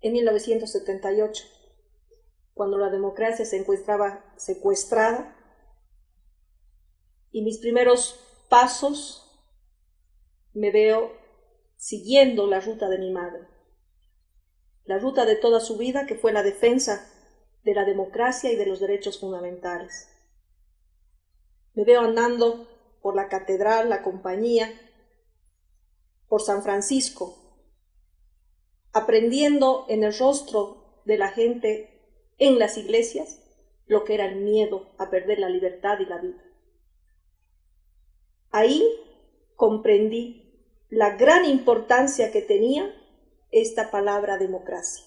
en 1978, cuando la democracia se encontraba secuestrada, y mis primeros pasos me veo siguiendo la ruta de mi madre, la ruta de toda su vida, que fue la defensa de la democracia y de los derechos fundamentales. Me veo andando por la catedral, la compañía, por San Francisco, aprendiendo en el rostro de la gente en las iglesias lo que era el miedo a perder la libertad y la vida. Ahí comprendí la gran importancia que tenía esta palabra democracia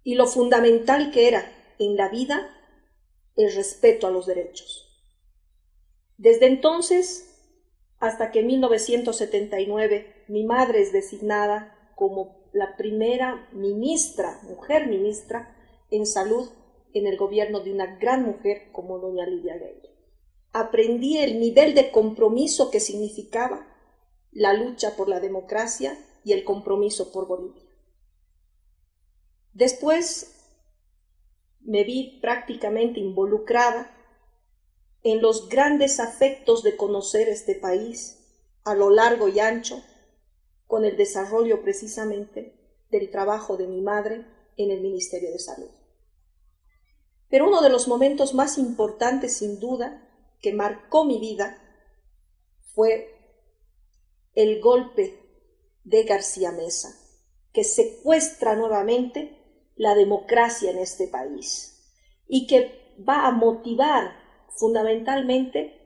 y lo fundamental que era en la vida el respeto a los derechos. Desde entonces hasta que en 1979 mi madre es designada como la primera ministra, mujer ministra en salud en el gobierno de una gran mujer como doña Lidia Gayler. Aprendí el nivel de compromiso que significaba la lucha por la democracia y el compromiso por Bolivia. Después me vi prácticamente involucrada en los grandes afectos de conocer este país a lo largo y ancho, con el desarrollo precisamente del trabajo de mi madre en el Ministerio de Salud. Pero uno de los momentos más importantes, sin duda, que marcó mi vida fue el golpe de García Meza, que secuestra nuevamente la democracia en este país y que va a motivar fundamentalmente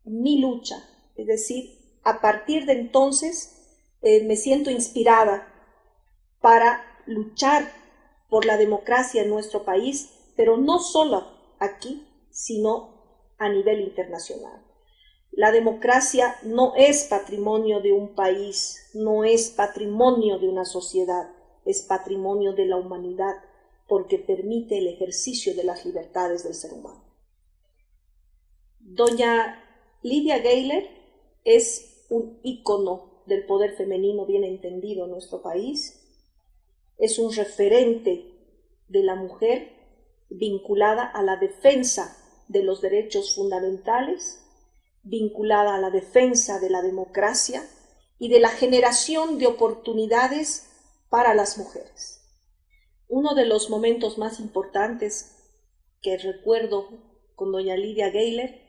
mi lucha. Es decir, a partir de entonces me siento inspirada para luchar por la democracia en nuestro país, pero no solo aquí, sino a nivel internacional. La democracia no es patrimonio de un país, no es patrimonio de una sociedad, es patrimonio de la humanidad, porque permite el ejercicio de las libertades del ser humano. Doña Lidia Gayler es un ícono del poder femenino bien entendido en nuestro país, es un referente de la mujer vinculada a la defensa de los derechos fundamentales, vinculada a la defensa de la democracia y de la generación de oportunidades para las mujeres. Uno de los momentos más importantes que recuerdo con doña Lidia Gayler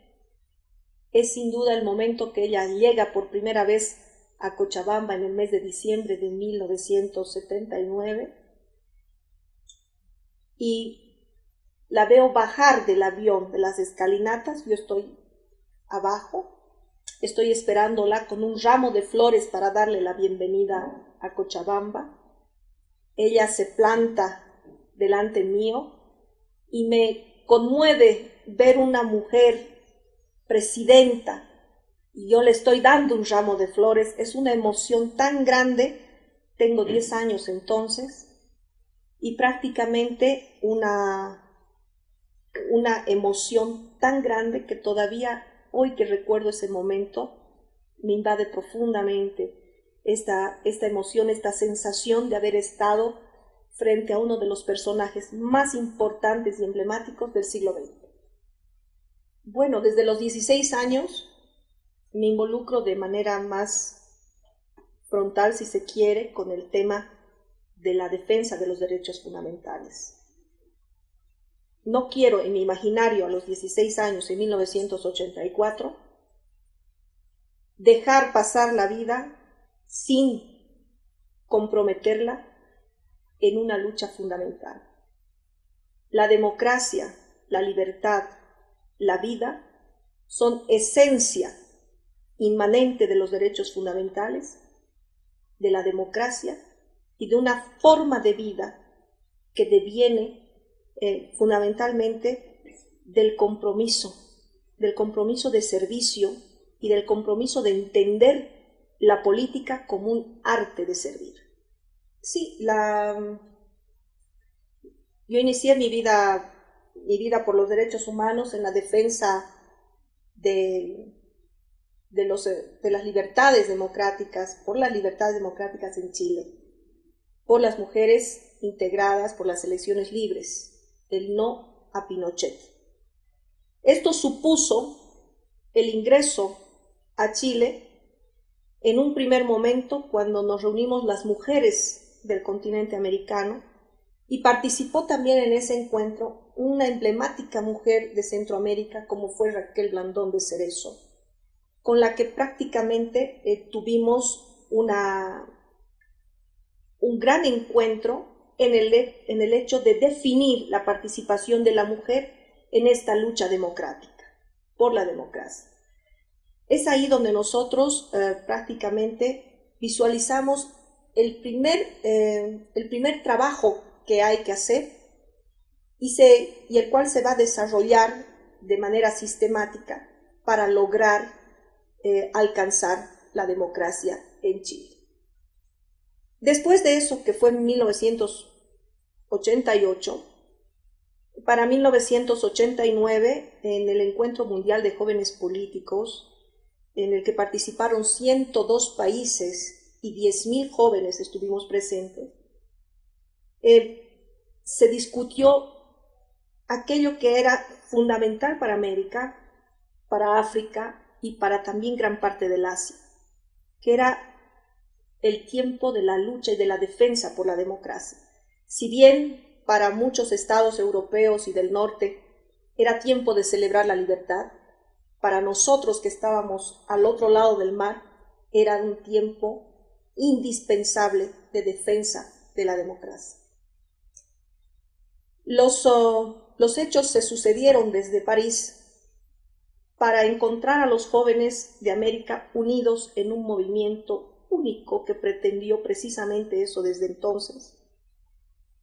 es sin duda el momento que ella llega por primera vez a Cochabamba en el mes de diciembre de 1979 y la veo bajar del avión, de las escalinatas. Yo estoy abajo, estoy esperándola con un ramo de flores para darle la bienvenida a Cochabamba. Ella se planta delante mío y me conmueve ver una mujer presidenta y yo le estoy dando un ramo de flores. Es una emoción tan grande. Tengo 10 años entonces y prácticamente una emoción tan grande que todavía hoy que recuerdo ese momento me invade profundamente esta emoción, esta sensación de haber estado frente a uno de los personajes más importantes y emblemáticos del siglo XX. Bueno, desde los 16 años me involucro de manera más frontal, si se quiere, con el tema de la defensa de los derechos fundamentales. No quiero en mi imaginario a los 16 años, en 1984, dejar pasar la vida sin comprometerla en una lucha fundamental. La democracia, la libertad, la vida son esencia inmanente de los derechos fundamentales, de la democracia y de una forma de vida que deviene fundamentalmente del compromiso de servicio y del compromiso de entender la política como un arte de servir. Sí, yo inicié mi vida por los derechos humanos en la defensa de las libertades democráticas, por las libertades democráticas en Chile. por las mujeres integradas por las elecciones libres, el no a Pinochet. Esto supuso el ingreso a Chile en un primer momento cuando nos reunimos las mujeres del continente americano y participó también en ese encuentro una emblemática mujer de Centroamérica como fue Raquel Blandón de Cerezo, con la que prácticamente tuvimos un gran encuentro en el hecho de definir la participación de la mujer en esta lucha democrática, por la democracia. Es ahí donde nosotros prácticamente visualizamos el primer trabajo que hay que hacer y el cual se va a desarrollar de manera sistemática para lograr alcanzar la democracia en Chile. Después de eso, que fue en 1988, para 1989, en el Encuentro Mundial de Jóvenes Políticos, en el que participaron 102 países y 10.000 jóvenes estuvimos presentes, se discutió aquello que era fundamental para América, para África y para también gran parte del Asia, que era el tiempo de la lucha y de la defensa por la democracia. Si bien para muchos estados europeos y del norte era tiempo de celebrar la libertad, para nosotros que estábamos al otro lado del mar era un tiempo indispensable de defensa de la democracia. Los hechos se sucedieron desde París para encontrar a los jóvenes de América unidos en un movimiento único que pretendió precisamente eso desde entonces.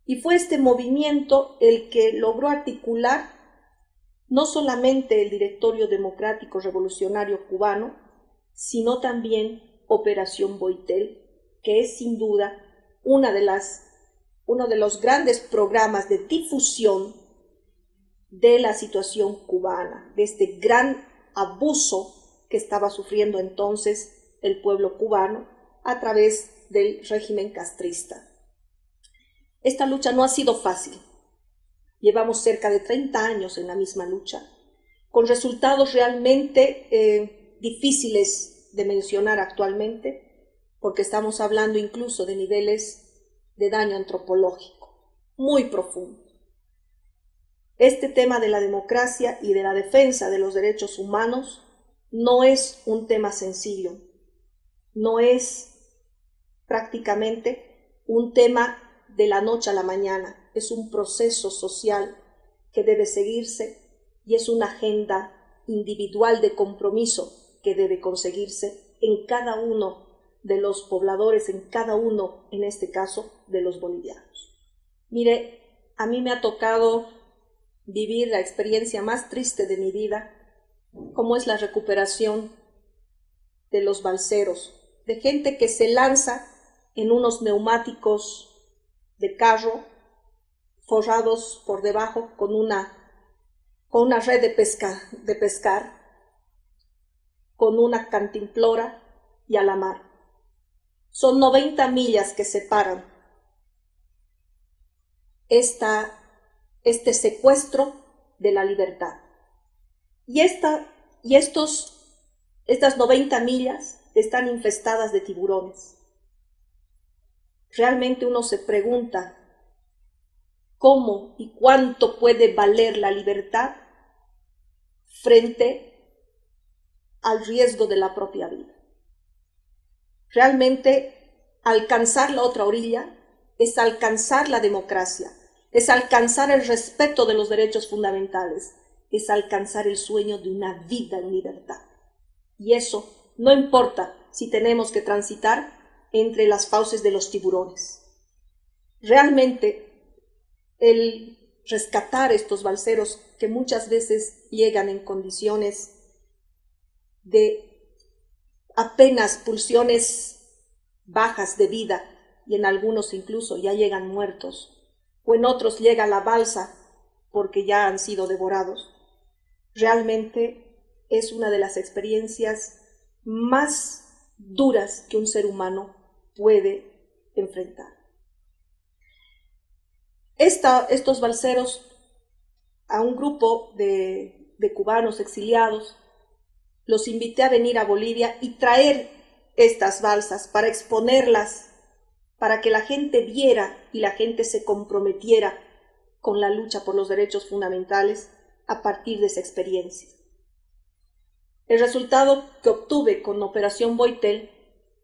Y fue este movimiento el que logró articular no solamente el Directorio Democrático Revolucionario Cubano, sino también Operación Boitel, que es sin duda uno de los grandes programas de difusión de la situación cubana, de este gran abuso que estaba sufriendo entonces el pueblo cubano a través del régimen castrista. Esta lucha no ha sido fácil. Llevamos cerca de 30 años en la misma lucha, con resultados realmente difíciles de mencionar actualmente, porque estamos hablando incluso de niveles de daño antropológico muy profundo. Este tema de la democracia y de la defensa de los derechos humanos no es un tema sencillo, no es prácticamente un tema de la noche a la mañana, es un proceso social que debe seguirse y es una agenda individual de compromiso que debe conseguirse en cada uno de los pobladores, en cada uno, en este caso, de los bolivianos. Mire, a mí me ha tocado vivir la experiencia más triste de mi vida, como es la recuperación de los balseros, de gente que se lanza en unos neumáticos de carro forrados por debajo con una red de pescar, con una cantimplora y a la mar. Son 90 millas que separan este secuestro de la libertad. Y estas 90 millas están infestadas de tiburones. Realmente uno se pregunta cómo y cuánto puede valer la libertad frente al riesgo de la propia vida. Realmente alcanzar la otra orilla es alcanzar la democracia, es alcanzar el respeto de los derechos fundamentales, es alcanzar el sueño de una vida en libertad. Y eso no importa si tenemos que transitar entre las fauces de los tiburones. Realmente el rescatar estos balseros que muchas veces llegan en condiciones de apenas pulsiones bajas de vida y en algunos incluso ya llegan muertos o en otros llega la balsa porque ya han sido devorados, realmente es una de las experiencias más duras que un ser humano puede enfrentar. Estos balseros, a un grupo de cubanos exiliados, los invité a venir a Bolivia y traer estas balsas para exponerlas, para que la gente viera y la gente se comprometiera con la lucha por los derechos fundamentales a partir de esa experiencia. El resultado que obtuve con Operación Boitel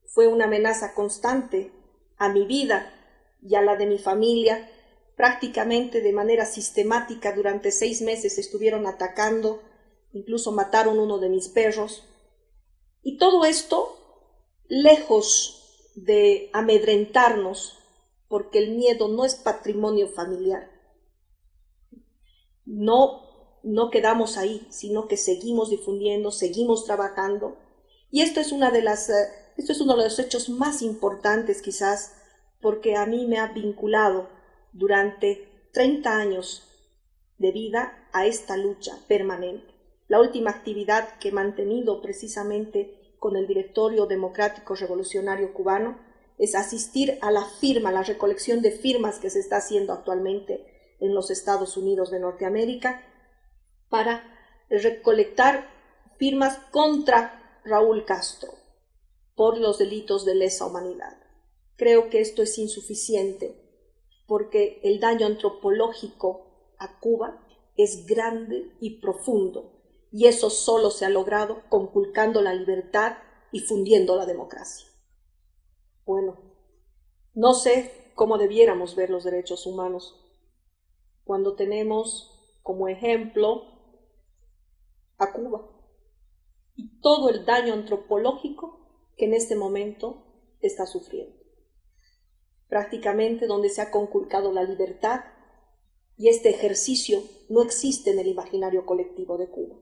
fue una amenaza constante a mi vida y a la de mi familia. Prácticamente de manera sistemática durante 6 meses estuvieron atacando, incluso mataron uno de mis perros. Y todo esto, lejos de amedrentarnos, porque el miedo no es patrimonio familiar, no quedamos ahí, sino que seguimos difundiendo, seguimos trabajando. Y esto es uno de los hechos más importantes quizás, porque a mí me ha vinculado durante 30 años de vida a esta lucha permanente. La última actividad que he mantenido precisamente con el Directorio Democrático Revolucionario Cubano es asistir a la recolección de firmas que se está haciendo actualmente en los Estados Unidos de Norteamérica para recolectar firmas contra Raúl Castro por los delitos de lesa humanidad. Creo que esto es insuficiente porque el daño antropológico a Cuba es grande y profundo, y eso solo se ha logrado conculcando la libertad y fundiendo la democracia. Bueno, no sé cómo debiéramos ver los derechos humanos cuando tenemos como ejemplo a Cuba y todo el daño antropológico que en este momento está sufriendo. Prácticamente donde se ha conculcado la libertad, y este ejercicio no existe en el imaginario colectivo de Cuba.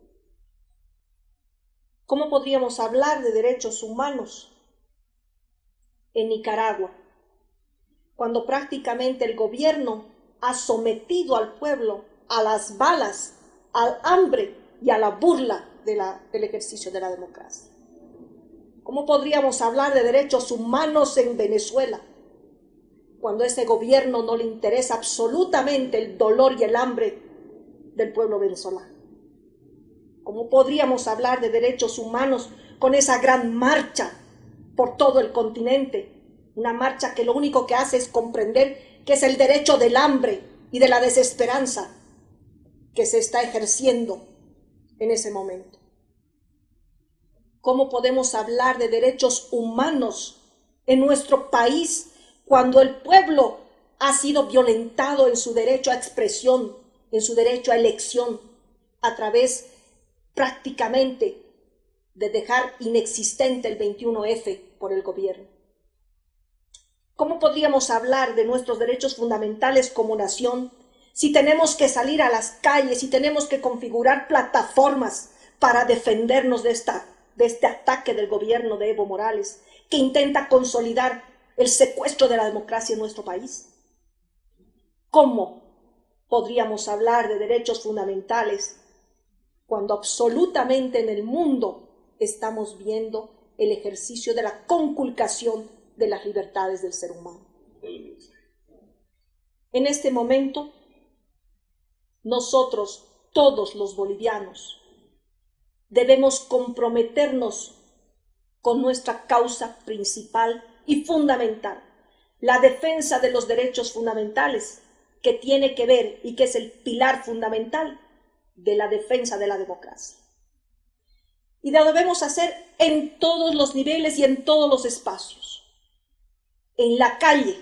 ¿Cómo podríamos hablar de derechos humanos en Nicaragua, cuando prácticamente el gobierno ha sometido al pueblo a las balas, al hambre y a la burla del ejercicio de la democracia? ¿Cómo podríamos hablar de derechos humanos en Venezuela, cuando a ese gobierno no le interesa absolutamente el dolor y el hambre del pueblo venezolano? ¿Cómo podríamos hablar de derechos humanos con esa gran marcha por todo el continente? Una marcha que lo único que hace es comprender que es el derecho del hambre y de la desesperanza que se está ejerciendo en ese momento. ¿Cómo podemos hablar de derechos humanos en nuestro país cuando el pueblo ha sido violentado en su derecho a expresión, en su derecho a elección, a través prácticamente de dejar inexistente el 21F por el gobierno? ¿Cómo podríamos hablar de nuestros derechos fundamentales como nación si tenemos que salir a las calles, si tenemos que configurar plataformas para defendernos de este ataque del gobierno de Evo Morales, que intenta consolidar el secuestro de la democracia en nuestro país? ¿Cómo podríamos hablar de derechos fundamentales cuando absolutamente en el mundo estamos viendo el ejercicio de la conculcación de las libertades del ser humano? En este momento, nosotros, todos los bolivianos, debemos comprometernos con nuestra causa principal y fundamental, la defensa de los derechos fundamentales, que tiene que ver y que es el pilar fundamental de la defensa de la democracia. Y lo debemos hacer en todos los niveles y en todos los espacios. En la calle,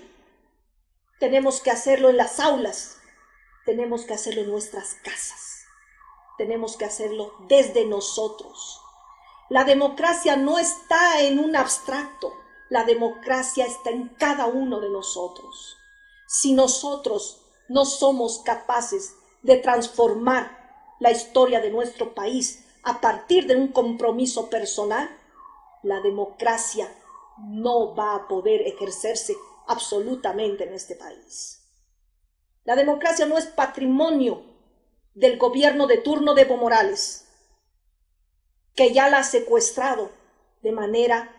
tenemos que hacerlo en las aulas, tenemos que hacerlo en nuestras casas, tenemos que hacerlo desde nosotros. La democracia no está en un abstracto, la democracia está en cada uno de nosotros. Si nosotros no somos capaces de transformar la historia de nuestro país a partir de un compromiso personal, la democracia no va a poder ejercerse absolutamente en este país. La democracia no es patrimonio del gobierno de turno de Evo Morales, que ya la ha secuestrado de manera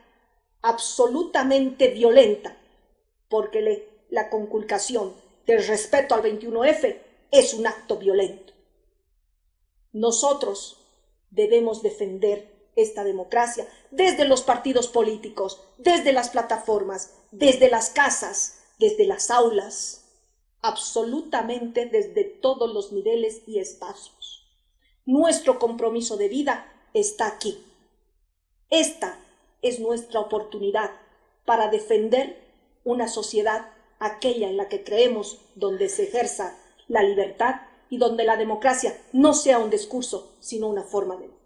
absolutamente violenta, porque la conculcación del respeto al 21F es un acto violento. Nosotros debemos defender esta democracia desde los partidos políticos, desde las plataformas, desde las casas, desde las aulas, absolutamente desde todos los niveles y espacios. Nuestro compromiso de vida está aquí. Esta es nuestra oportunidad para defender una sociedad, aquella en la que creemos, donde se ejerza la libertad y donde la democracia no sea un discurso, sino una forma de vida.